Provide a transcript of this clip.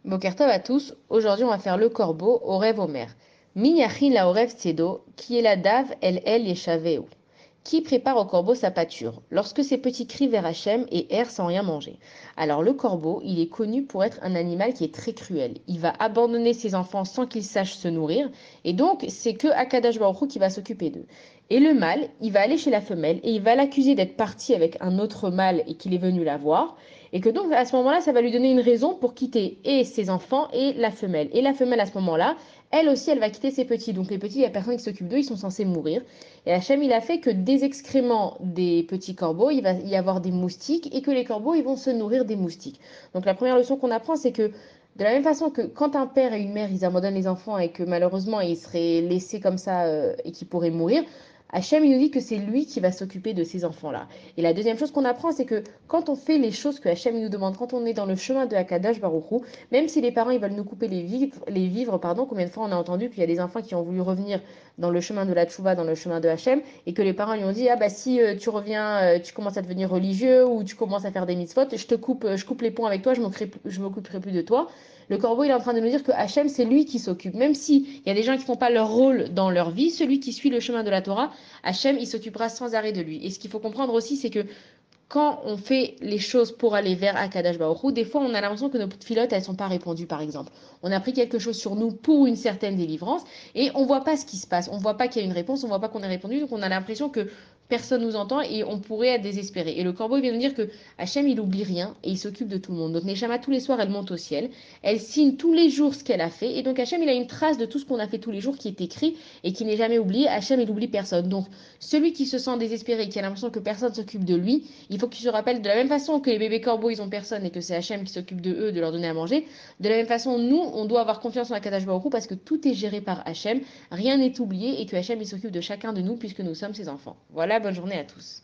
Bokertov à tous, aujourd'hui on va faire le corbeau au rêve Omer. Mi yachin la orev tsedo, qui est la dave el yeshaveu. Qui prépare au corbeau sa pâture, lorsque ses petits crient vers Hachem et errent sans rien manger. Alors le corbeau, il est connu pour être un animal qui est très cruel. Il va abandonner ses enfants sans qu'ils sachent se nourrir, et donc c'est que Akadash Baruch Hu qui va s'occuper d'eux. Et le mâle, il va aller chez la femelle et il va l'accuser d'être parti avec un autre mâle et qu'il est venu la voir. Et que donc à ce moment-là, ça va lui donner une raison pour quitter et ses enfants et la femelle. Et la femelle à ce moment-là, elle aussi, elle va quitter ses petits. Donc les petits, il n'y a personne qui s'occupe d'eux, ils sont censés mourir. Et Hachem, il a fait que des excréments des petits corbeaux, il va y avoir des moustiques et que les corbeaux, ils vont se nourrir des moustiques. Donc la première leçon qu'on apprend, c'est que de la même façon que quand un père et une mère, ils abandonnent les enfants et que malheureusement, ils seraient laissés comme ça et qu'ils pourraient mourir, Hachem, il nous dit que c'est lui qui va s'occuper de ces enfants-là. Et la deuxième chose qu'on apprend, c'est que quand on fait les choses que Hachem nous demande, quand on est dans le chemin de Hakadash Baruch Hu, même si les parents ils veulent nous couper les vivres, pardon, combien de fois on a entendu qu'il y a des enfants qui ont voulu revenir dans le chemin de la Tchouva, dans le chemin de Hachem, et que les parents lui ont dit, ah bah si tu reviens, tu commences à devenir religieux ou tu commences à faire des mitzvot, je coupe les ponts avec toi, je m'occuperai plus de toi. Le corbeau, il est en train de nous dire que Hachem, c'est lui qui s'occupe. Même s'il y a des gens qui ne font pas leur rôle dans leur vie, celui qui suit le chemin de la Torah, Hachem, il s'occupera sans arrêt de lui. Et ce qu'il faut comprendre aussi, c'est que quand on fait les choses pour aller vers Akadash Baruch Hu, des fois on a l'impression que nos filottes elles sont pas répondues par exemple. On a pris quelque chose sur nous pour une certaine délivrance et on voit pas ce qui se passe, on voit pas qu'il y a une réponse, on voit pas qu'on est répondu, donc on a l'impression que personne nous entend et on pourrait être désespéré. Et le corbeau il vient nous dire que Hachem il oublie rien et il s'occupe de tout le monde. Donc Neshama tous les soirs elle monte au ciel, elle signe tous les jours ce qu'elle a fait et donc Hachem il a une trace de tout ce qu'on a fait tous les jours qui est écrit et qui n'est jamais oublié. Hachem il oublie personne. Donc celui qui se sent désespéré, qui a l'impression que personne s'occupe de lui, il faut qu'ils se rappellent de la même façon que les bébés corbeaux, ils ont personne et que c'est Hachem qui s'occupe de eux, de leur donner à manger. De la même façon, nous, on doit avoir confiance en Akadash Baruch Hu parce que tout est géré par Hachem, rien n'est oublié et que Hachem il s'occupe de chacun de nous puisque nous sommes ses enfants. Voilà, bonne journée à tous.